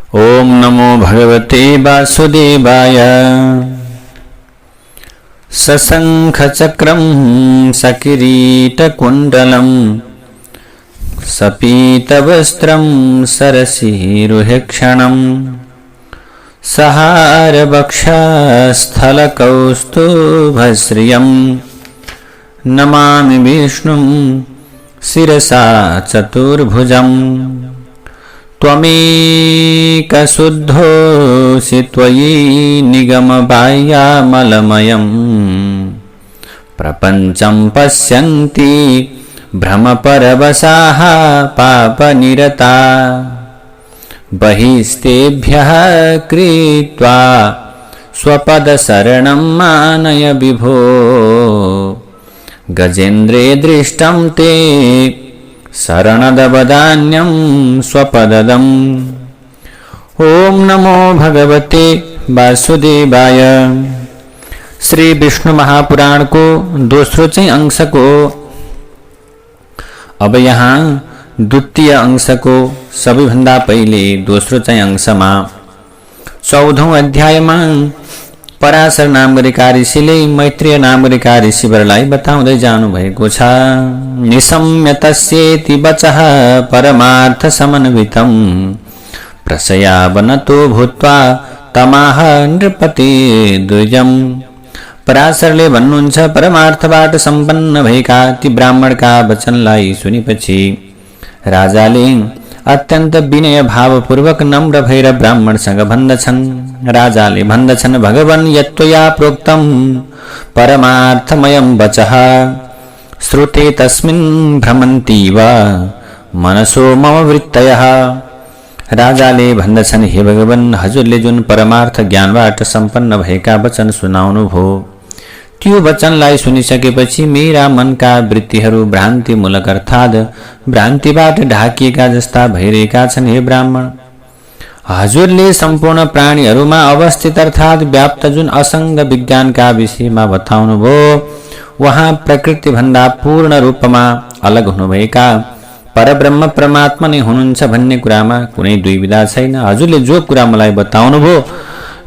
ओम नमो भगवते वासुदेवाय। सशंखचक्रं सकिरीटकुण्डलं सपीतवस्त्रं सरसीरुहक्षणं सहारवक्षस्थलकौस्तुभश्रियं नमामि विष्णुं शिरसा चतुर्भुजम्। त्वमेकशुद्धोऽसि त्वयि निगमबाह्यामलमयं प्रपञ्चं पश्यन्ति भ्रमपरवशाः पापनिरता बहिस्तेभ्यः कृत्वा स्वपदशरणं मानय विभो गजेन्द्रे दृष्टं ते शरणदवदान्यं स्वपददम्। ओम नमो भगवते वासुदेवाय। श्री विष्णु महापुराण को दोस्रो अंश को अब यहाँ द्वितीय अंश को सबैभन्दा पहिले दोस्रो अंश में 14औं अध्याय में पराशर नाम गरेका ऋषिले मैत्रेय नाम गरेका ऋषिवरलाई बताउँदै जानु भएको छ। निशम्य तस्येति वचः परमार्थ समन्वितं प्रशयावनतो भूत्वा तमाह नृपति द्विजम्। पराशरले भन्नुहुन्छ, परमार्थबाट सम्पन्न भएका ती ब्राह्मणका वचनलाई सुनेपछि राजाले अत्यन्त विनय भावपूर्वक नम्र भएर ब्राह्मणसँग भन्दछन्। राजाले भन्दछन्, भगवन् यत्त्वया प्रोक्तं परमार्थमयं वचः श्रुते तस्मिन् भ्रमन्ति वा मनसो मम वृत्तयः। राजाले भन्दछन्, हे भगवन्, हजुरले जुन परमार्थ ज्ञानबाट सम्पन्न भएका वचन सुनाउनु भयो त्यो वचनलाई सुनिसकेपछि मेरा मनका वृत्तिहरू भ्रान्तिमूलक अर्थात् भ्रान्तिबाट ढाकिएका जस्ता भइरहेका छन्। हे ब्राह्मण, हजुरले सम्पूर्ण प्राणीहरूमा अवस्थित अर्थात् व्याप्त जुन असंग विज्ञानका विषयमा बताउनु भयो वहाँ प्रकृति भन्दा पूर्ण रूपमा अलग हुनुभएका परब्रह्म परमात्मा नै हुनुहुन्छ भन्ने कुरामा कुनै दुविधा छैन। हजुरले जो कुरा मलाई बताउनु भयो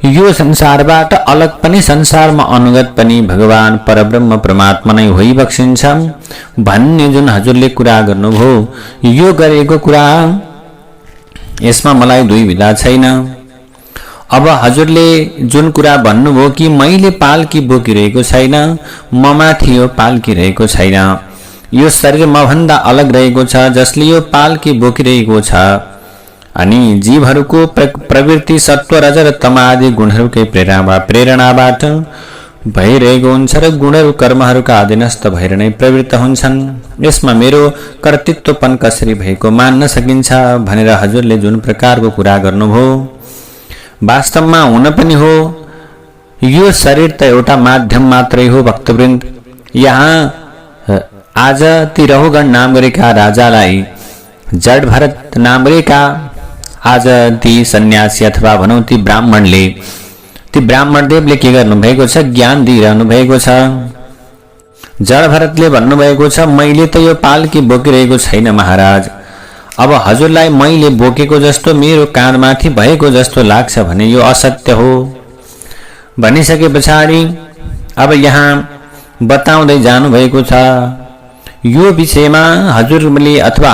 यो संसारबाट अलग पनि संसारमा अनुगत पनि भगवान परब्रह्म परमात्मा नै होइबक्सिन्छ भन्ने जुन हजुरले कुरा गर्नुभयो यो गरेको कुरा यसमा मलाई दुविधा छैन। अब हजुरले जुन कुरा भन्नुभयो कि मैले पाल्की बोकिरहेको छैन, ममाथि यो पाल्की रहेको छैन, यो शरीर मभन्दा अलग रहेको छ जसले यो पाल्की बोकिरहेको छ अनि जीवहरूको प्रवृत्ति सत्व रज र तम आदि गुणहरूकै प्रेरणाबाट भइरहेको हुन्छ र गुणहरू कर्महरूका अधीनस्थ भएर नै प्रवृत्त हुन्छन्। यसमा मेरो कर्तृत्वपन कसरी भएको मान्न सकिन्छ भनेर हजुरले जुन प्रकारको कुरा गर्नुभयो वास्तवमा हुन पनि हो। यो शरीर त एउटा माध्यम मात्रै हो। भक्तवृन्द, यहाँ आज ती रहुगण नाम गरेका राजालाई जड भरत नाम गरेका आज ती सन्यासी अथवा भनौं ती ब्राह्मणदेवले के गर्नु भएको छ, ज्ञान दिइरहनु भएको छ। जड भरतले भन्नुभएको छ, मैले त यो पाल्की बोकिरहेको छैन महाराज, अब हजुरलाई मैले बोकेको जस्तो मेरो काँधमाथि भएको जस्तो लाग्छ भने यो असत्य हो। भनिसके पछाडि अब यहाँ बताउँदै जानु भएको छ यो विषयमा हजुरले अथवा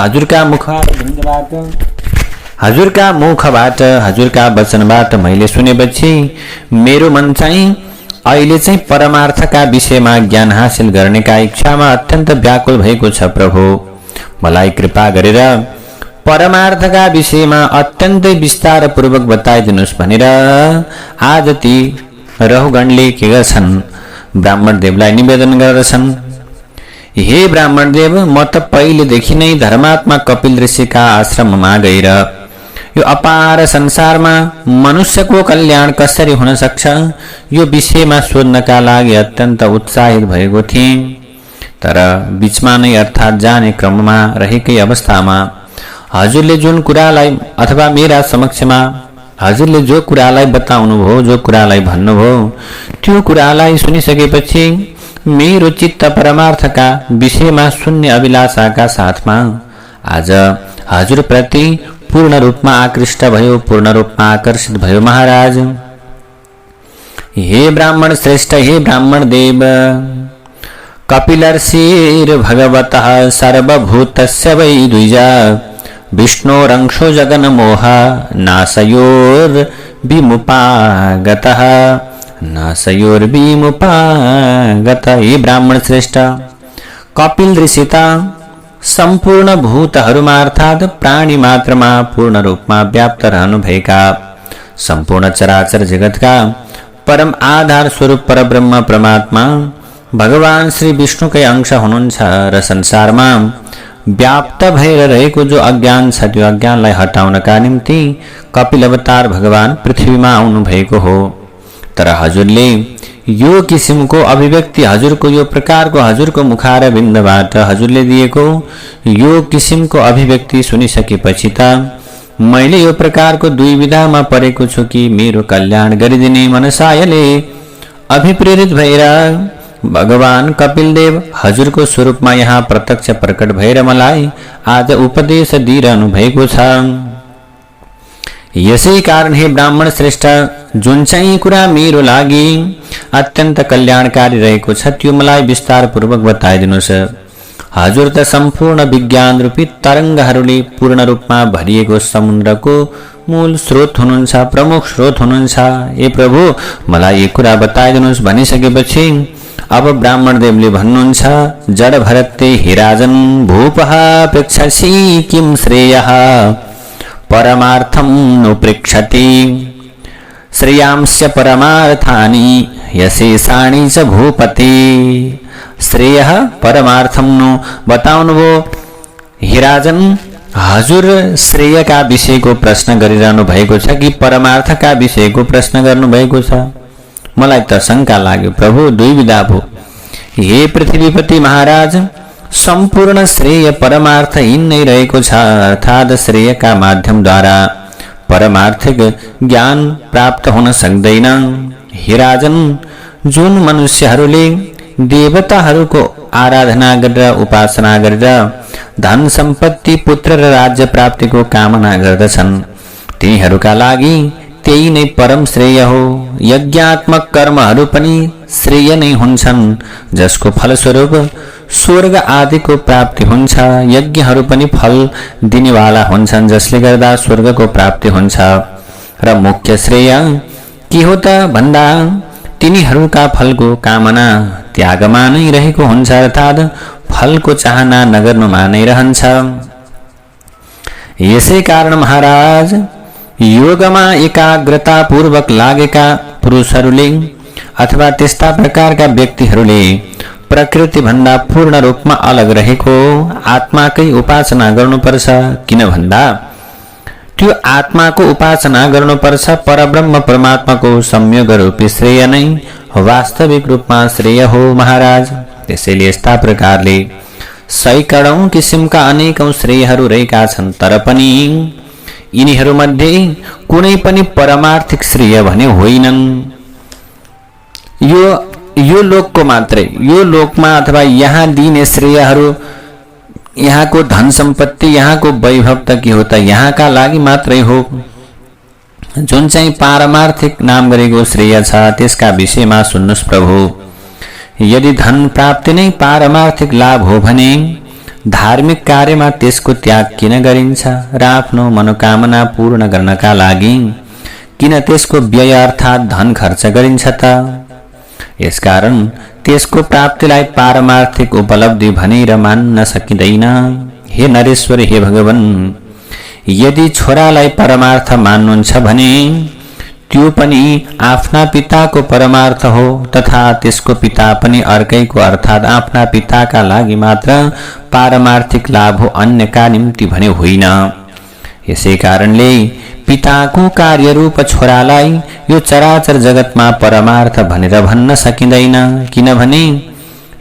हजुरका मुखबाट हजुरका वचनबाट मैले सुनेपछि मेरो मन चाहिँ अहिले चाहिँ परमार्थका विषयमा ज्ञान हासिल गर्नेका इच्छामा अत्यन्त व्याकुल भएको छ। प्रभु, मलाई कृपा गरेर परमार्थका विषयमा अत्यन्तै विस्तारपूर्वक बताइदिनुस् भनेर आज ती रहुगणले के गर्छन्, ब्राह्मणदेवलाई निवेदन गर्दछन्। हे ब्राह्मणदेव, म त पहिलेदेखि नै धर्मात्मा कपिल ऋषिका आश्रममा गएर यो अपार संसारमा मनुष्यको कल्याण कसरी हुन सक्छ यो विषयमा सोध्नका लागि अत्यन्त उत्साहित भएको थिएँ। तर बीचमा नै अर्थात् जाने क्रममा रहेकै अवस्थामा हजुरले जुन कुरालाई अथवा मेरा समक्षमा हजुरले जो कुरालाई बताउनु भयो, जो कुरालाई भन्नुभयो त्यो कुरालाई सुनिसकेपछि मेरो चित्त परमार्थका विषयमा शून्य अभिलाषाका साथमा आज हजुर प्रति पूर्ण रूपमा आकृष्ट भयो, पूर्ण रूपमा आकर्षित भयो महाराज। हे ब्राह्मण श्रेष्ठ, हे ब्राह्मण देव, कपिलर्षिर भगवतः सर्वभूतस्य वै द्विजा, विष्णोरंशो जगन्मोह नासयोर्विमुपागतः, नासयोर्विमुपागतः। हे ब्राह्मण श्रेष्ठ, कपिल ऋषिता सम्पूर्ण भूतहरूमा अर्थात् प्राणी मात्रमा पूर्ण रूपमा व्याप्त रहनुभएका सम्पूर्ण चराचर जगतका परम आधार स्वरूप परब्रह्म परमात्मा भगवान श्री विष्णुकै अंश हुनुहुन्छ र संसारमा व्याप्त भएर रहेको जो अज्ञान छ त्यो अज्ञानलाई हटाउनका निम्ति कपिल अवतार भगवान पृथ्वीमा आउनु भएको हो। तर हजुरले यो किसिमको अभिव्यक्ति, हजुरको यो प्रकारको, हजुरको मुखार बिन्दबाट हजुरले दिएको यो किसिमको अभिव्यक्ति सुनिसकेपछि त मैले यो प्रकारको दुविधामा परेको छु कि मेरो कल्याण गरिदिने मनसायले अभिप्रेरित भएर भगवान कपिलदेव हजुरको स्वरूपमा यहाँ प्रत्यक्ष प्रकट भएर मलाई आज उपदेश दिइरहनु भएको छ। यसै कारण हे ब्राह्मण श्रेष्ठ, जुन चाहिँ कुरा मेरो लागि अत्यन्त कल्याणकारी रहेको छ त्यो मलाई विस्तार पूर्वक बताइदिनुस्। हजुर त सम्पूर्ण विज्ञान रूपी तरङ्गहरूले पूर्ण रूपमा भरिएको समुद्रको मूल स्रोत हुनुहुन्छ, प्रमुख स्रोत हुनुहुन्छ। हे प्रभु, मलाई यो कुरा बताइदिनुस् भनिसकेपछि अब ब्राह्मण देवले भन्नुहुन्छ, जड भरते हिराजन भूपः प्रेक्षसि किं श्रेयः परमार्थं नु पृच्छति, श्रेयांस्य परमार्थानि यशेषाणि च भूपति। श्रेयः परमार्थं नु बताउनुभयो। हिराजन, हजुर श्रेयका विषयको प्रश्न गरिरहनु भएको छ कि परमार्थका विषयको प्रश्न गर्नु भएको छ? मलाई त शंका लाग्यो प्रभु, दुविधा भयो। हे पृथ्वीपति महाराज, सम्पूर्ण श्रेय परमार्थहीन नै रहेको छ, अर्थात् श्रेयका माध्यमद्वारा परमार्थिक ज्ञान प्राप्त हुन सक्दैन। हिराजन, जुन मनुष्यहरूले देवताहरूको आराधना गरेर उपासना गरेर धन सम्पत्ति पुत्र र राज्य प्राप्तिको कामना गर्दछन् तिनीहरूका लागि त्यही नै परम श्रेय हो। यज्ञात्मक कर्महरू पनि श्रेय नै हुन्छन् जसको फलस्वरूप स्वर्ग आदिको प्राप्ति हुन्छ। यज्ञहरू पनि फल दिनेवाला हुन्छन् जसले गर्दा स्वर्गको प्राप्ति हुन्छ। र मुख्य श्रेय के हो त भन्दा तिनीहरूका फलको कामना त्यागमा नै रहेको हुन्छ, अर्थात् फलको चाहना नगर्नुमा नै रहन्छ। यसै कारण महाराज, योगमा एकाग्रता पूर्वक लागेका पुरुषहरूले अथवा त्यस्ता प्रकारका व्यक्तिहरूले प्रकृति भन्दा पूर्ण रूपमा अलग रहेको आत्माकै उपासना गर्नुपर्छ। किन भन्दा त्यो आत्माको उपासना गर्नुपर्छ। परब्रह्म परमात्माको संयोग रूपी श्रेय नै वास्तविक रूपमा श्रेय हो महाराज। त्यसैले यस्ता प्रकारले सैकडौं किसिमका अनेकौं श्रेयहरू रहेका छन्, तर पनि यिनीहरूमध्ये कुनै पनि परमार्थिक श्रेय भने होइनन्। यो लोकको मात्रै, यो लोकमा अथवा यहाँ दिने श्रेयहरू, यहाँको धन सम्पत्ति, यहाँको वैभव त के हो त यहाँका लागि मात्रै हो। जुन चाहिँ पारमार्थिक नाम गरेको श्रेय छ त्यसका विषयमा सुन्नुस् प्रभु। यदि धन प्राप्ति नै पारमार्थिक लाभ हो भने धार्मिक कार्यमा त्यसको त्याग किन गरिन्छ र आफ्नो मनोकामना पूर्ण गर्नका लागि किन त्यसको व्यय अर्थात् धन खर्च गरिन्छ त? यसकारण त्यसको प्राप्तिलाई पारमार्थिक उपलब्धि भनेर मान्न सकिँदैन। हे नरेश्वर, हे भगवान, यदि छोरालाई परमार्थ मान्नुहुन्छ भने त्यो पनि आफ्ना पिताको परमार्थ हो, तथा त्यसको पिता पनि अर्कैको अर्थात् आफ्ना पिताका लागि मात्र पारमार्थिक लाभ हो, अन्यका निम्ति भने होइन। यसै कारणले पिताको कार्यरूप छोरालाई यो चराचर जगतमा परमार्थ भनेर भन्न सकिँदैन। किनभने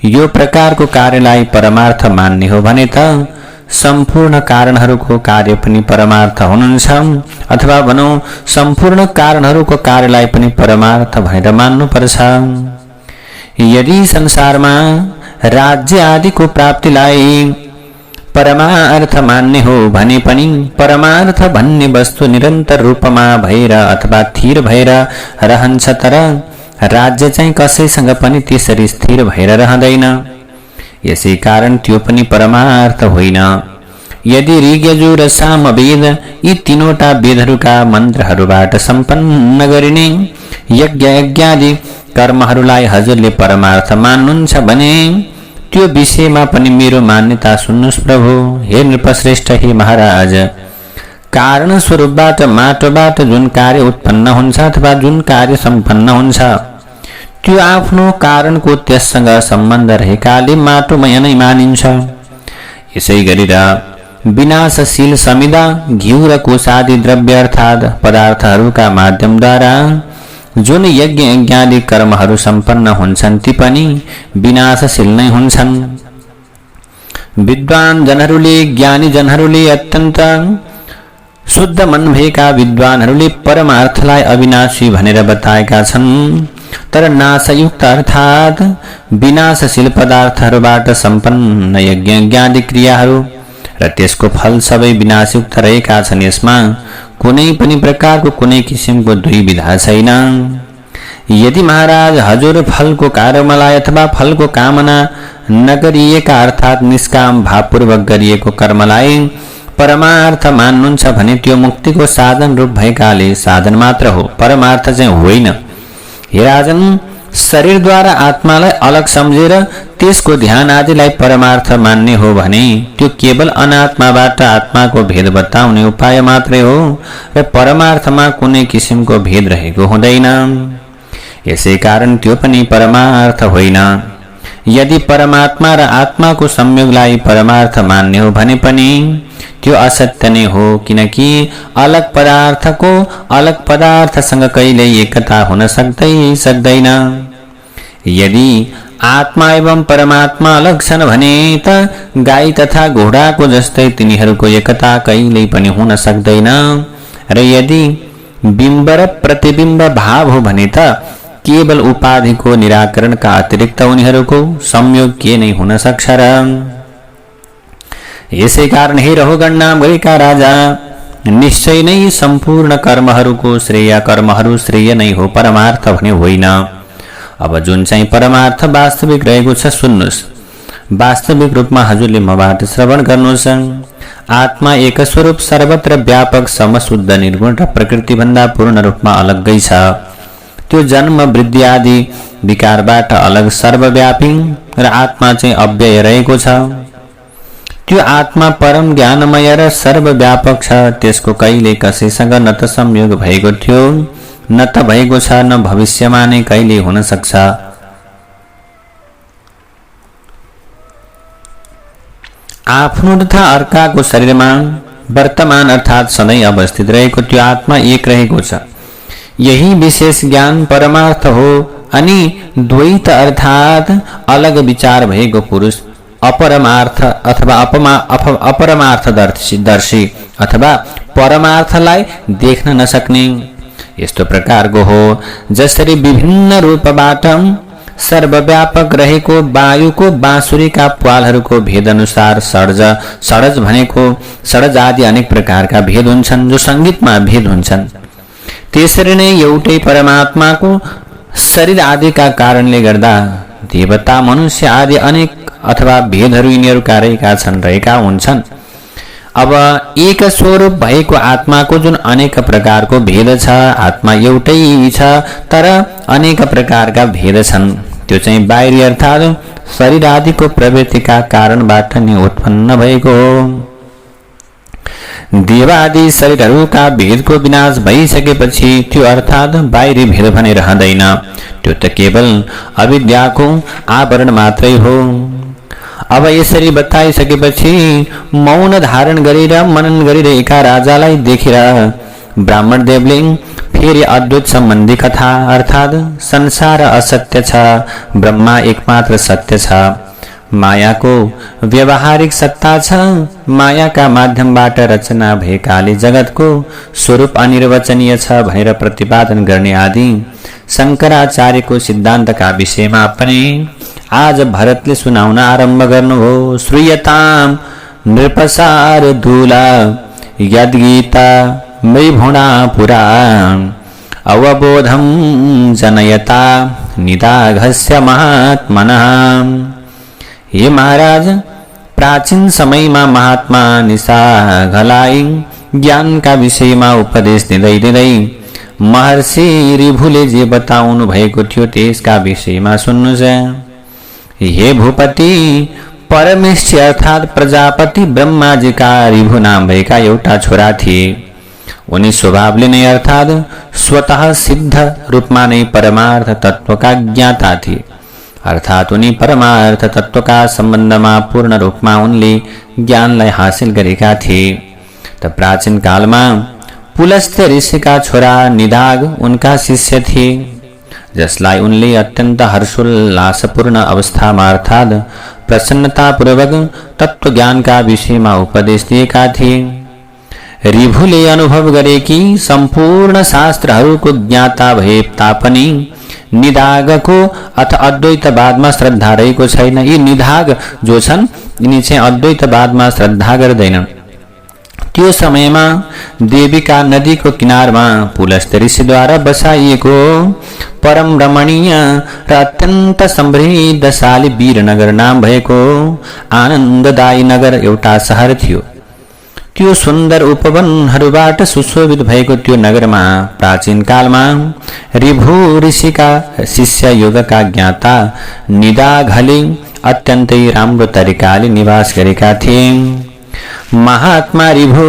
यो प्रकारको कार्यलाई परमार्थ मान्ने हो भने त सम्पूर्ण कारणहरूको कार्य पनि परमार्थ हुनुहुन्छ, अथवा भनौं सम्पूर्ण कारणहरूको कार्यलाई पनि परमार्थ भनेर मान्नुपर्छ। यदि संसारमा राज्य आदिको प्राप्तिलाई परमार्थ मान्ने हो भने पनि परमार्थ भन्ने वस्तु निरन्तर रूपमा भएर अथवा स्थिर भएर रहन्छ, तर राज्य चाहिँ कसैसँग पनि त्यसरी स्थिर भएर रहँदैन। यसै कारण त्यो पनि परमार्थ होइन। यदि ऋग यजुर र साम वेद यी तीनवटा वेदहरूका मन्त्रहरूबाट सम्पन्न गरिने यज्ञ यज्ञादि कर्महरूलाई हजुरले परमार्थ मान्नुहुन्छ भने त्यो विषयमा पनि मेरो मान्यता सुन्नुहोस् प्रभु। हे नृपश्रेष्ठ, हे महाराज, कारण स्वरूपबाट माटोबाट जुन कार्य उत्पन्न हुन्छ अथवा जुन कार्य सम्पन्न हुन्छ त्यो आफ्नो कारणको त्यससँग सम्बन्ध रहेकाले माटोमय नै मानिन्छ। यसै गरेर विनाशशील समिदा, घिउ र कोषादि द्रव्य अर्थात् पदार्थहरूका माध्यमद्वारा जुन यज्ञ यज्ञादि कर्महरू सम्पन्न हुन्छन् ती पनि विनाशशील नै हुन्छन्। विद्वान जनहरूले, ज्ञानी जनहरूले, अत्यन्त शुद्ध मन भएका विद्वानहरूले परमार्थलाई अविनाशी भनेर बताएका छन्। तर नाशयुक्त अर्थात् विनाशशील पदार्थहरूबाट सम्पन्न यज्ञ यज्ञादि क्रियाहरू र त्यसको फल सबै विनाशयुक्त रहेका छन्। यसमा कुनै पनि प्रकारको कुनै किसिमको द्विविधा छैन। यदि महाराज हजुर फलको कर्मलाई अथवा फलको कामना नगरिएका अर्थात् निष्काम भावपूर्वक गरिएको कर्मलाई परमार्थ मान्नुहुन्छ भने त्यो मुक्तिको साधन रूप भएकाले साधन मात्र हो, परमार्थ चाहिँ होइन। हे राजन, शरीरद्वारा आत्मालाई अलग सम्झेर त्यसको ध्यान आदिलाई परमार्थ मान्ने हो भने त्यो केवल अनात्माबाट आत्माको भेद बताउने उपाय मात्रै हो र परमार्थमा कुनै किसिमको भेद रहेको हुँदैन। यसै कारण त्यो पनि परमार्थ होइन। यदि परमात्मा र आत्माको संयोगलाई परमार्थ मान्ने हो भने पनि त्यो असत्य नै हो, किनकि अलग पदार्थको अलग पदार्थसँग कहिल्यै एकता हुन सक्दैन। यदि आत्मा एवं परमात्मा अलग छन् भने त गाई तथा घोडाको जस्तै तिनीहरूको एकता कहिल्यै पनि हुन सक्दैन। र यदि बिम्ब र प्रतिबिम्ब भाव हो भने त केवल उपाधिको निराकरणका अतिरिक्त उनीहरूको संयोग के नै हुन सक्छ र? यसै कारण हे रहुगण नाम गरेका राजा, निश्चय नै सम्पूर्ण कर्महरूको कर्महरू श्रेय नै हो, परमार्थ भने होइन। अब जुन चाहिँ परमार्थ वास्तविक रहेको छ सुन्नुहोस्। वास्तविक रूपमा हजुरले मबाट श्रवण गर्नुहोस्। आत्मा एक स्वरूप, सर्वत्र व्यापक, समशुद्ध, निर्गुण र प्रकृतिभन्दा पूर्ण रूपमा अलग्गै छ। त्यो जन्म वृद्धि आदि विकारबाट अलग, सर्वव्यापी र आत्मा चाहिँ अव्यय रहेको छ। त्यो आत्मा परम ज्ञानमय र सर्वव्यापक छ। त्यसको कहिले कसैसँग न त संयोग भएको थियो, न त भएको छ, न भविष्यमा नै कहिले हुन सक्छ। आफ्नो तथा अर्काको शरीरमा वर्तमान अर्थात् सधैँ अवस्थित रहेको त्यो आत्मा एक रहेको छ। यही विशेष ज्ञान परमार्थ हो। अनि द्वैत अर्थात् अलग विचार भएको पुरुष अपरमार्थ अथवा अपरमार्थदर्शी अथवा परमार्थलाई देख्न नसक्ने यस्तो प्रकारको हो। जसरी विभिन्न रूपबाट सर्वव्यापक रहेको वायुको बाँसुरीका प्वालहरूको भेद अनुसार षडज भनेको षडज आदि अनेक प्रकारका भेद हुन्छन् जो संगीतमा भेद हुन्छन्। त्यसरी नै एउटै परमात्माको शरीर आदिका कारणले गर्दा देवता, मनुष्य आदि अनेक अथवा भेदहरू यिनीहरूका रहेका हुन्छन्। अब एक स्वरूप भएको आत्माको जुन अनेक प्रकारको भेद छ, आत्मा एउटै छ तर अनेक प्रकारका भेद छन्। त्यो चाहिँ बाहिरी अर्थात् शरीर आदिको प्रवृत्तिका कारणबाट नै उत्पन्न भएको हो। देवादि शरीरहरूका भेदको विनाश भइसकेपछि त्यो अर्थात् बाहिरी भेद भने रहँदैन। त्यो त केवल अविद्याको आवरण मात्रै हो। अब यसरी बताइसकेपछि मौन धारण गरेर मनन गरिरहेका राजालाई देखेर ब्राह्मण देवले फेरि अद्वैत सम्बन्धी कथा अर्थात् संसार असत्य छ, ब्रह्मा एकमात्र सत्य छ, मायाको व्यवहारिक सत्ता छ, मायाका माध्यमबाट रचना भएकाले जगतको स्वरूप अनिर्वचनीय छ भनेर प्रतिपादन गर्ने आदि शङ्कराचार्यको सिद्धान्तका विषयमा पनि आज भरतले सुनाउन आरम्भ गर्नुभयो। श्रूयताम् नृपसारधूला यद्गीता मृभुणा पुरा अवबोधं जनयता निदाघस्य महात्मनः। हे महाराज, प्राचीन समयमा महात्मा निसाघलाई ज्ञानका विषयमा उपदेश दिँदै महर्षि ऋभुले जे बताउनु भएको थियो त्यसका विषयमा सुन्नुछ। हे भूपति, परमेश्वर अर्थात् प्रजापति ब्रह्माजीका ऋभु नाम भएका एउटा छोरा थिए। उनी स्वभावले नै अर्थात् स्वतः सिद्ध रूपमा नै परमार्थ तत्त्वका ज्ञाता थिए। अर्थात् उनी परमार्थ तत्त्वका सम्बन्धमा पूर्ण रूपमा उनले ज्ञानलाई हासिल गरेका थिए। त प्राचीन कालमा पुलस्त्य ऋषिका छोरा निदाग उनका शिष्य थिए, जसलाई उनले अत्यन्त हर्षोल्लासपूर्ण अवस्थामा अर्थात् प्रसन्नतापूर्वक तत्त्वज्ञानका विषयमा उपदेश दिएका थिए। ऋभुले अनुभव गरे कि सम्पूर्ण शास्त्रहरूको ज्ञाता भए तापनि निदागको अथ अद्वैतवादमा श्रद्धा रहेको छैन। यी निदाग जो छन् यिनी चाहिँ अद्वैतवादमा श्रद्धा गर्दैनन्। त्यो समयमा देविका नदीको किनारमा पुलस्त्य ऋषिद्वारा बसाइएको परम रमणीय र अत्यन्त समृद्धशाली वीरनगर नाम भएको आनन्ददायी नगर एउटा शहर थियो। त्यो सुन्दर उपवनहरूबाट सुशोभित भएको त्यो नगरमा प्राचीन कालमा ऋभु ऋषिका शिष्य योगका ज्ञाता निदाघले अत्यन्तै राम्रो तरिकाले निवास गरेका थिए। महात्मा ऋभु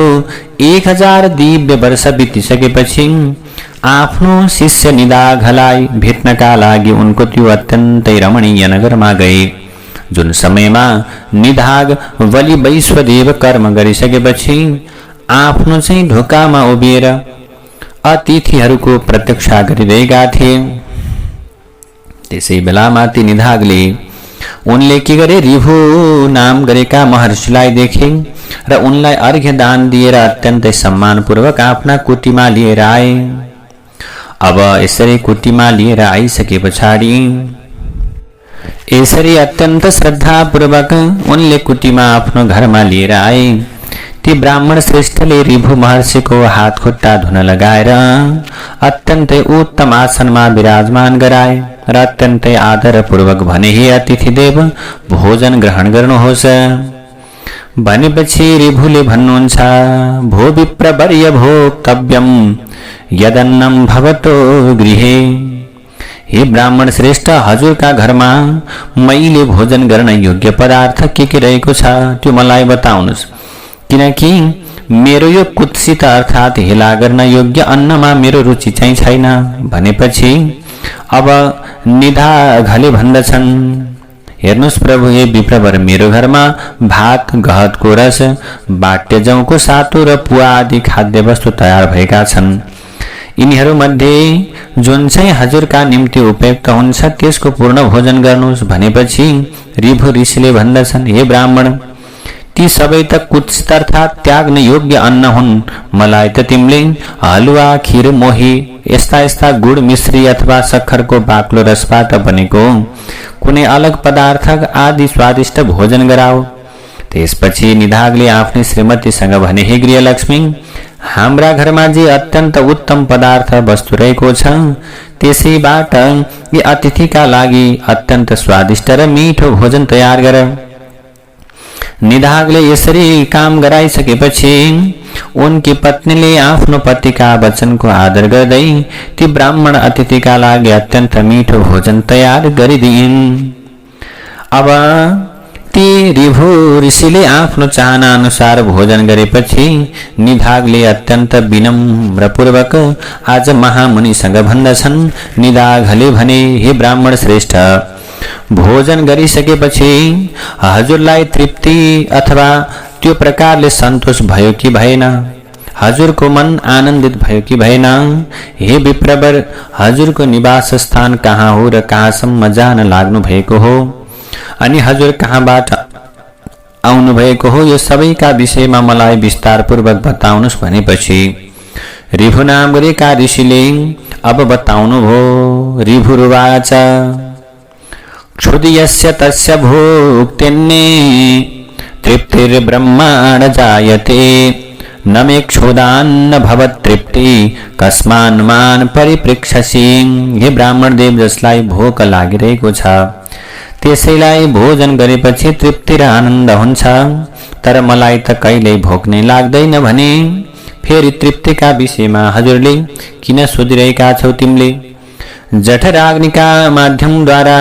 1000 दिव्य वर्ष बितिसकेपछि आफ्नो शिष्य निदाघलाई भेट्नका लागि उनको त्यो अत्यन्तै रमणीय नगरमा गए। जुन समयमा निदाग बलि वैश्वदेव कर्म गरिसकेपछि आफ्नो चाहिँ ढोकामा उभिएर अतिथिहरूको प्रतीक्षा गरिरहेका थिए। त्यसै बेलामा ती निदागले उनले के गरे, ऋभु नाम गरेका महर्षिलाई देखे र उनलाई अर्घ्य दान दिएर अत्यन्तै सम्मानपूर्वक आफ्ना कुटीमा लिएर आए। अब यसरी कुटीमा लिएर आइसके पछाडि यसरी अत्यन्त श्रद्धापूर्वक उनले कुटीमा आफ्नो घरमा लिएर आए। ती ब्राह्मण श्रेष्ठले ऋभु महर्षिको हात खुट्टा धुन लगाएर अत्यन्तै उत्तम आसनमा विराजमान गराए र अत्यन्तै आदरपूर्वक भने, हे अतिथिदेव, भोजन ग्रहण गर्नुहोस्। भनेपछि ऋभुले भन्नुहुन्छ, भो विप्रवर्य भोक्तव्यम यदन्नं भवतो गृहे। हे ब्राह्मण श्रेष्ठ, हजुरका घरमा मैले भोजन गर्न योग्य पदार्थ के रहेको छ त्यो मलाई बताउनुहोस्, किनकि मेरो यो कुत्सित अर्थात् हेला गर्न योग्य अन्नमा मेरो रुचि चाहिँ छैन। भनेपछि अब निदाघले भन्दछन्, हेर्नुहोस् प्रभु, हे विप्रवर, मेरो घरमा भात, गहतको रस, बाट्य जौको सातु र पुवा आदि खाद्य वस्तु तयार भएका छन्। यिनीहरूमध्ये जुन चाहिँ हजुरका निम्ति उपयुक्त हुन्छ त्यसको पूर्ण भोजन गर्नुहोस्। भनेपछि ऋभु ऋषिले भन्दछन्, हे ब्राह्मण, ती सबै त कुत्सित अर्थात् त्याग्न योग्य अन्न हुन्। मलाई त तिमीले हलुवा, खिर, मोही यस्ता यस्ता गुड, मिश्री अथवा सक्खरको बाक्लो रसबाट बनेको कुनै अलग पदार्थ आदि स्वादिष्ट भोजन गराऊ। त्यसपछि निदाघले आफ्नी श्रीमतीसँग भने, हे गृहलक्ष्मी, हाम्रा घरमा जे अत्यन्त उत्तम पदार्थ वस्तु रहेको छ त्यसैबाट यी अतिथिका लागि अत्यन्त स्वादिष्ट र मिठो भोजन तयार गर। निदाघले यसरी काम गराइसकेपछि उनकी पत्नीले आफ्नो पतिका वचनको आदर गर्दै ती ब्राह्मण अतिथिका लागि अत्यन्त मिठो भोजन तयार गरिदिइन्। अब ती ऋभु ऋषिले आफ्नो चाहना अनुसार भोजन गरेपछि निदाघले अत्यन्त विनम्रपूर्वक आज महामुनिसँग भन्दछन्। निदाघले भने, हे ब्राह्मण श्रेष्ठ, भोजन गरिसकेपछि हजुरलाई तृप्ति अथवा त्यो प्रकारले सन्तोष भयो कि भएन? हजुरको मन आनन्दित भयो कि भएन? हे विप्रवर, हजुरको निवास स्थान कहाँ हो र कहाँसम्म जान लाग्नु भएको हो अनि हजुर कहाँबाट आउनु भएको हो, यो सबैका विषयमा मलाई विस्तारपूर्वक बताउनुहोस्। भनेपछि ऋभु नाम गरेका ऋषिले अब बताउनु भो। ऋभुरुवाच, क्षुद्यस्य तस्य भोक्तेन्ने तृप्तिर्ब्रह्माण जायते न मे क्षुदान्न भवत तृप्ति कस्मान मान परिपृक्षसी। हे ब्राह्मण देव, जसलाई भोक लागिरहेको छ त्यसैलाई भोजन गरेपछि तृप्ति र आनन्द हुन्छ, तर मलाई त कहिल्यै भोक नै लाग्दैन भने फेरि तृप्तिका विषयमा हजुरले किन सोधिरहेका छौ? तिमीले जठराग्निका माध्यमद्वारा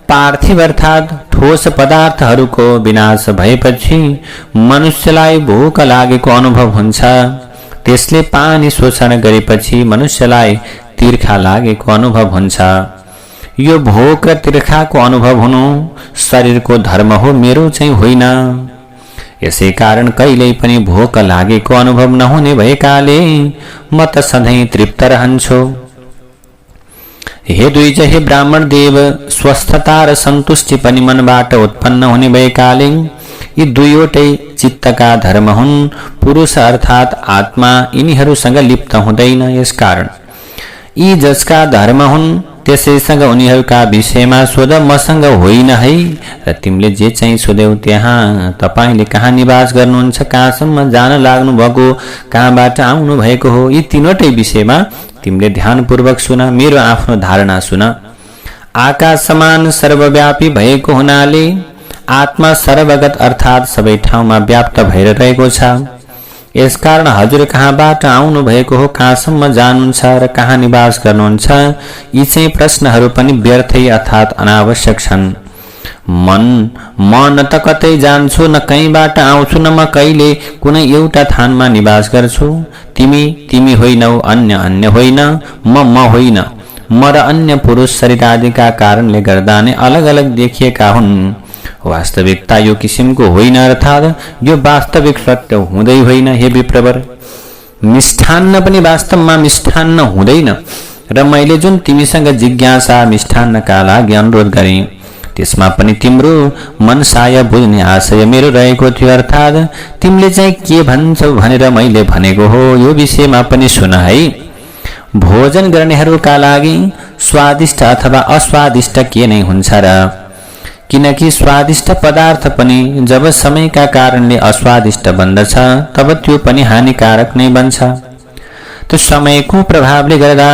पार्थिव अर्थात् ठोस पदार्थहरूको विनाश भएपछि मनुष्यलाई भोक लागेको अनुभव हुन्छ। त्यसले पानी शोषण गरेपछि मनुष्यलाई तिर्खा लागेको अनुभव हुन्छ। यो भोक र तिर्खाको अनुभव हुनु शरीरको धर्म हो, मेरो चाहिँ होइन। यसै कारण कहिल्यै पनि भोक लागेको अनुभव नहुने भएकाले म त सधैँ तृप्त रहन्छु। हे द्विज, हे ब्राह्मण देव, स्वस्थता र सन्तुष्टि पनि मनबाट उत्पन्न हुने भएकाले यी दुईवटै चित्तका धर्म हुन्। पुरुष अर्थात् आत्मा यिनीहरूसँग लिप्त हुँदैन। यसकारण यी जसका धर्म हुन् त्यसैसँग उनीहरूका विषयमा सोध, मसँग होइन है। र तिमीले जे चाहिँ सोध्यौ त्यहाँ तपाईले कहाँ निवास गर्नुहुन्छ, कहाँसम्म जान लाग्नु भएको, कहाँबाट आउनु भएको हो, यी तीनवटै विषयमा तिमीले ध्यानपूर्वक सुन, मेरो आफ्नो धारणा सुन। आकाश समान सर्वव्यापी भएको हुनाले आत्मा सर्वगत अर्थात् सबै ठाउँमा व्याप्त भएर रहेको छ। यसकारण हजुर कहाँबाट आउनु भएको हो, कहाँसम्म जानुहुन्छ र कहाँ निवास गर्नुहुन्छ, यी चाहिँ प्रश्नहरू पनि व्यर्थै अर्थात् अनावश्यक छन्। म न त कतै जान्छु, न कहीँबाट आउँछु, न म कहिले कुनै एउटा थानमा निवास गर्छु। तिमी होइनौ, अन्य होइन, म होइन। म र अन्य पुरुष शरीर आदिका कारणले गर्दा नै अलग अलग देखिएका हुन्। वास्तविकता यो किसिमको होइन, अर्थात् यो वास्तविक सत्य हुँदै होइन। हे विप्रवर, मिष्ठान्न पनि वास्तवमा मिष्ठान्न हुँदैन र मैले जुन तिमीसँग जिज्ञासा मिष्ठान्नका लागि अनुरोध गरेँ त्यसमा पनि तिम्रो मनसाय बुझ्ने आशय मेरो रहेको थियो। अर्थात् तिमीले चाहिँ के भन्छौ भनेर मैले भनेको हो, यो विषयमा पनि सुन है। भोजन गर्नेहरूका लागि स्वादिष्ट अथवा अस्वादिष्ट के नै हुन्छ र? किनकि स्वादिष्ट पदार्थ पनि जब समयका कारणले अस्वादिष्ट बन्दछ तब त्यो पनि हानिकारक नै बन्छ। त्यो समयको प्रभावले गर्दा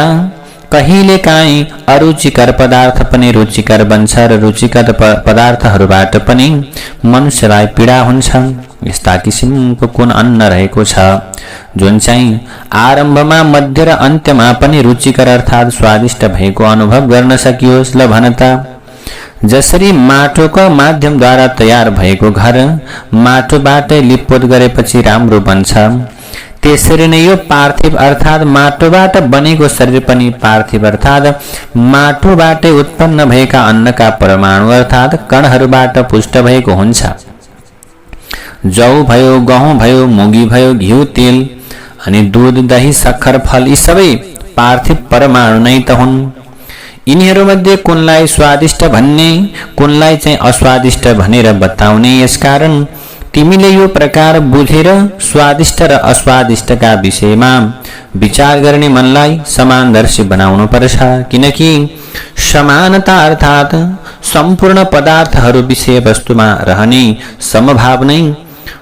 कहिलेकाहीँ अरुचिकर पदार्थ पनि रुचिकर बन्छ र रुचिकर पदार्थहरूबाट पनि मनुष्यलाई पीडा हुन्छ। यस्ता किसिमको कुन अन्न रहेको छ जुन चाहिँ आरम्भमा, मध्य र अन्त्यमा पनि रुचिकर अर्थात् स्वादिष्ट भएको अनुभव गर्न सकियोस्। ल भन त, जसरी माटोको माध्यमद्वारा तयार भएको घर माटोबाटै लिपपोत गरेपछि राम्रो बन्छ, त्यसरी नै यो पार्थिव अर्थात् माटोबाट बनेको शरीर पनि पार्थिव अर्थात् माटोबाटै उत्पन्न भएका अन्नका परमाणु अर्थात् कणहरूबाट पुष्ट भएको हुन्छ। जौ भयो, गहुँ भयो, मुगी भयो, घिउ, तेल अनि दूध, दही, सक्खर, फल यी सबै पार्थिव परमाणु नै त हुन्। यिनीहरूमध्ये कुनलाई स्वादिष्ट भन्ने, कुनलाई चाहिँ अस्वादिष्ट भनेर बताउने। यसकारण तिमीले यो प्रकार बुझेर स्वादिष्ट र अस्वादिष्टका विषयमा विचार गर्ने मनलाई समानदर्शी बनाउनु पर्छ। किनकि समानता अर्थात् सम्पूर्ण पदार्थहरू विषय वस्तुमा रहने समभाव नै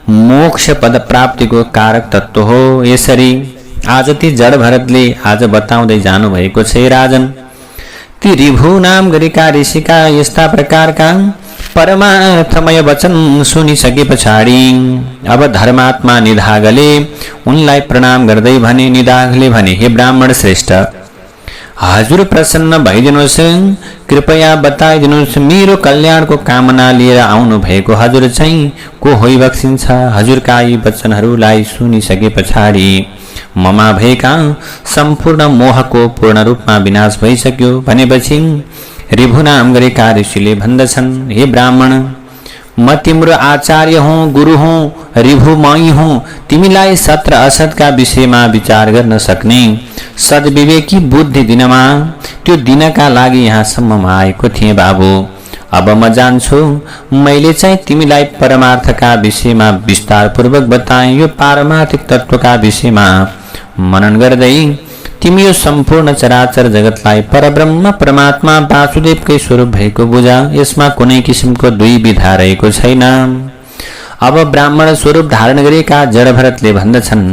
मोक्ष पद प्राप्तिको कारक तत्व हो। यसरी आज ती जड भरतले आज बताउँदै जानु भएको छ। राजन, ती ऋभु नाम गरेका ऋषिका यस्ता प्रकारका परमार्थमय वचन सुनिसके पछाडि अब धर्मात्मा निधागले उनलाई प्रणाम गर्दै भने, निधागले भने, हे ब्राह्मण श्रेष्ठ, हजुर प्रसन्न भइदिनुहोस्, कृपया बताइदिनुहोस् मेरो कल्याणको कामना लिएर आउनु भएको हजुर चाहिँ को होइबक्सिन्छ। हजुरका यी वचनहरूलाई सुनिसके पछाडि ममा भएका सम्पूर्ण मोहको पूर्ण रूपमा विनाश भइसक्यो भनेपछि ऋभु नाम गरेका ऋषिले भन्दछन्, हे ब्राह्मण, म तिम्रो आचार्य हुँ, गुरु हुँ, ऋभुमयी हुँ। तिमीलाई सत र असतका विषयमा विचार गर्न सक्ने सद्विवेकी बुद्धि दिनमा त्यो दिनका लागि यहाँसम्म आएको थिएँ बाबु। अब म जान्छु। मैले चाहिँ तिमीलाई परमार्थका विषयमा विस्तारपूर्वक बताएँ। यो पारमार्थिक तत्त्वका विषयमा मनन गर्दै तिमी यो सम्पूर्ण चराचर जगतलाई परब्रह्म परमात्मा वासुदेवकै स्वरूप भएको बुझ। यसमा कुनै किसिमको दुई विधा रहेको छैन। अब ब्राह्मण स्वरूप धारण गरेका जडभरतले भन्दछन्,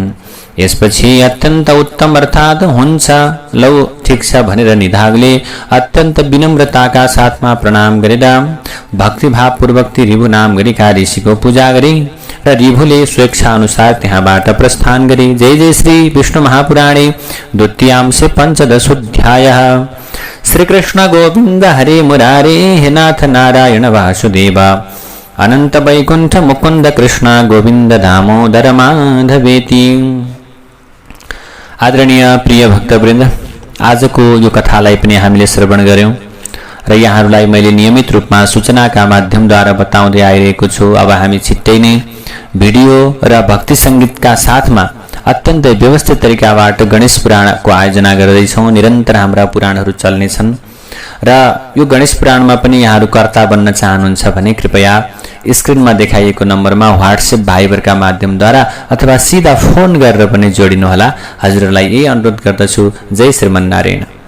यसपछि अत्यन्त उत्तम अर्थात् हुन्छ, लौ ठिक छ भनेर निधागले अत्यन्त विनम्रताका साथमा प्रणाम गरेर भक्तिभावपूर्वक ती रिभु नाम गरेका ऋषिको पूजा गरे र रिभुले स्वेच्छा अनुसार त्यहाँबाट प्रस्थान गरे। जय जय श्री विष्णु महापुराणे द्वितीयांशे पञ्चदशोऽध्यायः। श्रीकृष्ण गोविन्द हरे मुरारे हे नाथ नारायण वासुदेव अनन्त वैकुण्ठ मुकुन्द कृष्ण गोविन्द दामोदर माधवेति। आदरणीय प्रिय भक्तवृन्द, आजको यो कथालाई पनि हामीले श्रवण गर्यौं र यहाँहरूलाई मैले नियमित रूपमा सूचनाका माध्यमद्वारा बताउँदै आइरहेको छु। अब हामी छिट्टै नै भिडियो र भक्ति सङ्गीतका साथमा अत्यन्तै व्यवस्थित तरिकाबाट गणेश पुराणको आयोजना गर्दैछौँ। निरन्तर हाम्रा पुराणहरू चल्नेछन् र यो गणेश पुराणमा पनि यहाँहरू कर्ता बन्न चाहनुहुन्छ भने कृपया स्क्रिनमा देखाइएको नम्बरमा व्हाट्सएप भाइबरका माध्यमद्वारा अथवा सिधा फोन गरेर पनि जोडिनुहोला। हजुरहरूलाई यही अनुरोध गर्दछु। जय श्रीमन्नारायण।